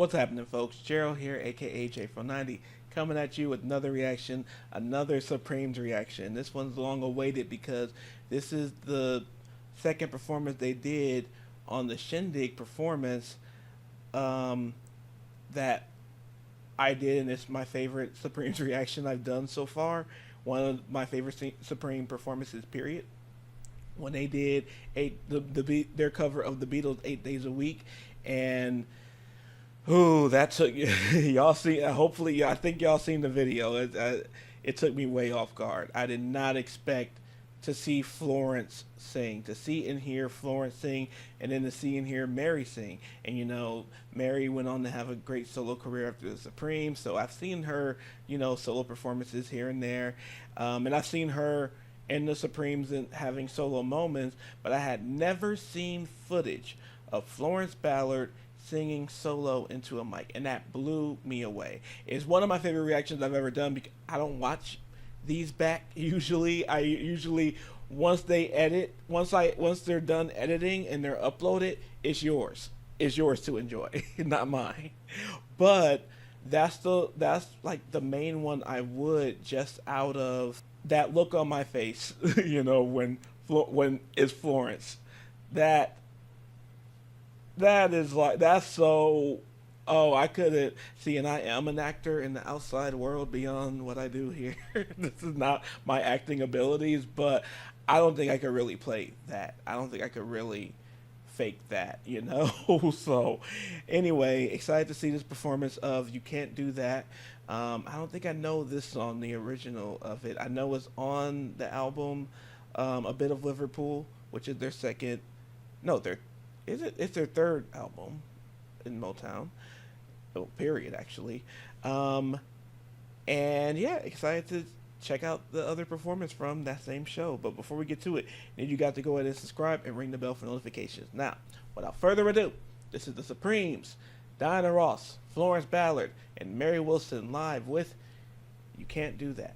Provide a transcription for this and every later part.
What's happening, folks? Gerald here, aka J490, coming at you with another reaction, another Supremes reaction. This one's long awaited because this is the second performance they did on the Shindig performance that I did, and it's my favorite Supremes reaction I've done so far. One of my favorite Supreme performances, period. When they did their cover of the Beatles' 8 Days a Week, and ooh, that took y'all see. Hopefully, I think y'all seen the video. It took me way off guard. I did not expect to see Florence sing, to see and hear Florence sing, and then to see and hear Mary sing. And you know, Mary went on to have a great solo career after the Supremes. So I've seen her, solo performances here and there, and I've seen her in the Supremes and having solo moments. But I had never seen footage of Florence Ballard singing solo into a mic, and that blew me away. It's one of my favorite reactions I've ever done because I don't watch these back usually. I usually once they're done editing and they're uploaded, it's yours to enjoy, not mine. But that's like the main one I would, just out of that look on my face, when it's Florence. That is like, that's so, I couldn't see, and I am an actor in the outside world beyond what I do here. This is not my acting abilities, but I don't think I could really play that. I don't think I could really fake that, So anyway, excited to see this performance of You Can't Do That. I don't think I know this song, the original of it. I know it's on the album A Bit of Liverpool, which is their second, no, it's their third album in Motown. Oh, period, actually. And yeah, excited to check out the other performance from that same show. But before we get to it, you got to go ahead and subscribe and ring the bell for notifications. Now, without further ado, this is the Supremes, Diana Ross, Florence Ballard, and Mary Wilson live with You Can't Do That.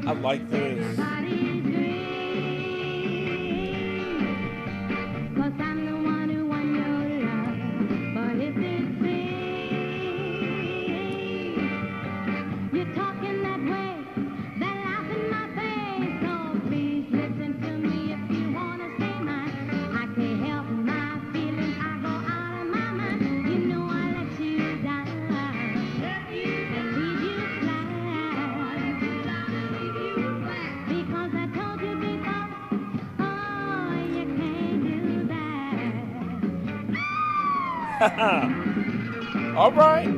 I like this. All right.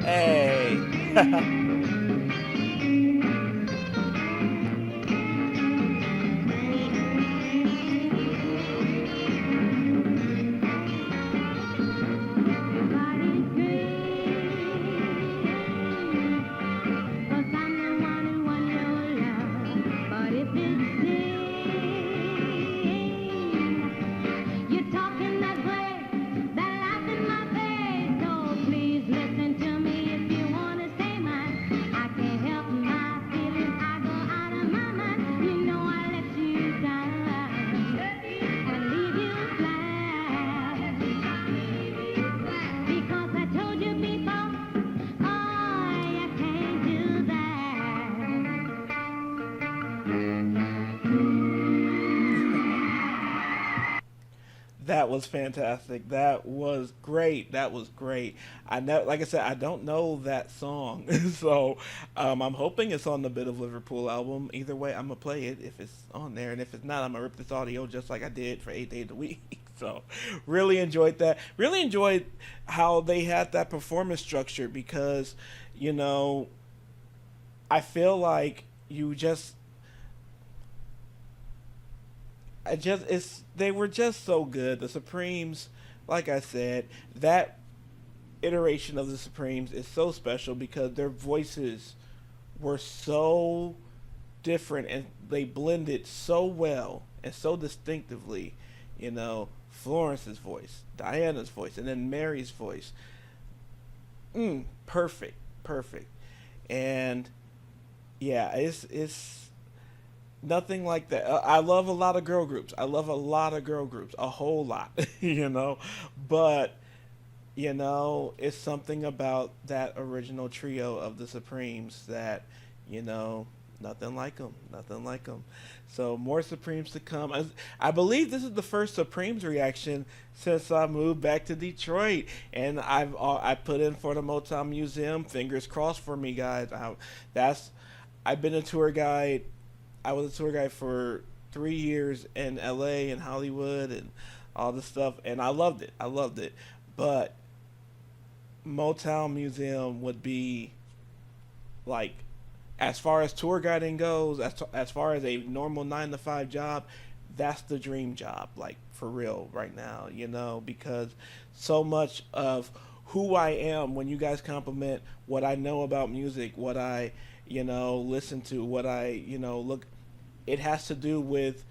Hey. That was fantastic. That was great. That was great. I know, like I said, I don't know that song, so I'm hoping it's on the Bit of Liverpool album. Either way, I'm gonna play it if it's on there, and if it's not, I'm gonna rip this audio just like I did for 8 days a week. So, really enjoyed that. Really enjoyed how they had that performance structure because, you know, I feel like you just I just it's they were just so good. The Supremes, like I said, that iteration of the Supremes is so special because their voices were so different and they blended so well and so distinctively. You know, Florence's voice, Diana's voice, and then Mary's voice. Perfect, perfect. And yeah, it's nothing like that. I love a lot of girl groups. I love a lot of girl groups, a whole lot, you know. But it's something about that original trio of the Supremes that, you know, nothing like them, nothing like them. So more Supremes to come. I believe this is the first Supremes reaction since I moved back to Detroit, and I put in for the Motown Museum. Fingers crossed for me, guys. That's I've been a tour guide. I was a tour guide for 3 years in LA and Hollywood and all this stuff, and I loved it. I loved it. But Motown Museum would be like, as far as tour guiding goes, as far as a normal 9 to 5 job, that's the dream job, like for real right now, because so much of who I am, when you guys compliment what I know about music, what I, listen to, what I, look, it has to do with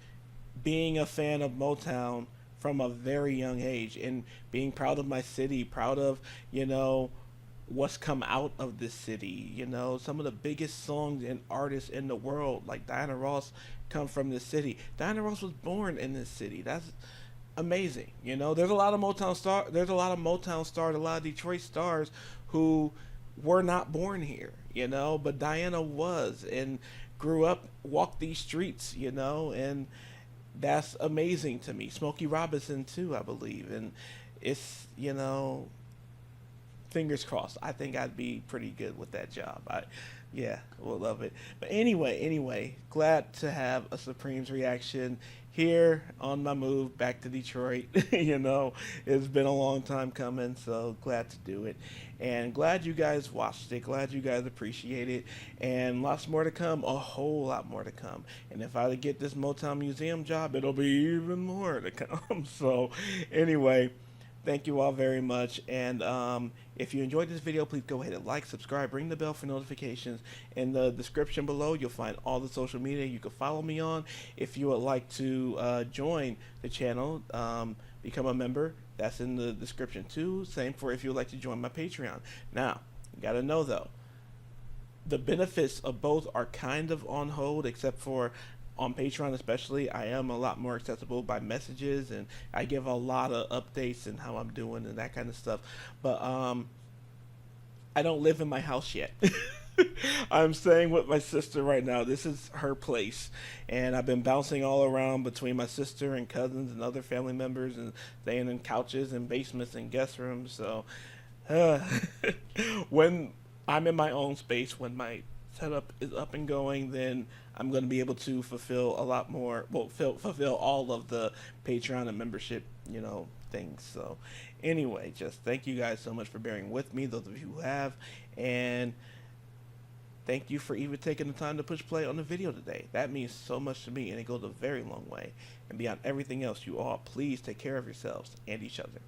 being a fan of Motown from a very young age and being proud of my city, proud of, what's come out of this city. Some of the biggest songs and artists in the world, like Diana Ross, come from this city. Diana Ross was born in this city. That's amazing. There's a lot of Motown stars, a lot of Detroit stars who were not born here, but Diana was and grew up, walked these streets, and that's amazing to me. Smokey Robinson too, I believe, and it's fingers crossed. I think I'd be pretty good with that job. Yeah, we'll love it. But anyway, glad to have a Supremes reaction here on my move back to Detroit. It's been a long time coming, so glad to do it. And glad you guys watched it. Glad you guys appreciate it. And lots more to come, a whole lot more to come. And if I get this Motown Museum job, it'll be even more to come. So anyway, thank you all very much. And if you enjoyed this video, please go ahead and like, subscribe, ring the bell for notifications. In the description below, you'll find all the social media you can follow me on. If you would like to join the channel, become a member, that's in the description too. Same for if you would like to join my Patreon. Now, you gotta know though, the benefits of both are kind of on hold, except for on Patreon especially. I am a lot more accessible by messages, and I give a lot of updates and how I'm doing and that kind of stuff. But I don't live in my house yet. I'm staying with my sister right now. This is her place, and I've been bouncing all around between my sister and cousins and other family members, and staying in couches and basements and guest rooms. So when I'm in my own space, when my setup is up and going, then I'm going to be able to fulfill a lot more, well, fulfill all of the Patreon and membership, things. So anyway, just thank you guys so much for bearing with me, those of you who have, and thank you for even taking the time to push play on the video today. That means so much to me, and it goes a very long way. And beyond everything else, you all, please take care of yourselves and each other.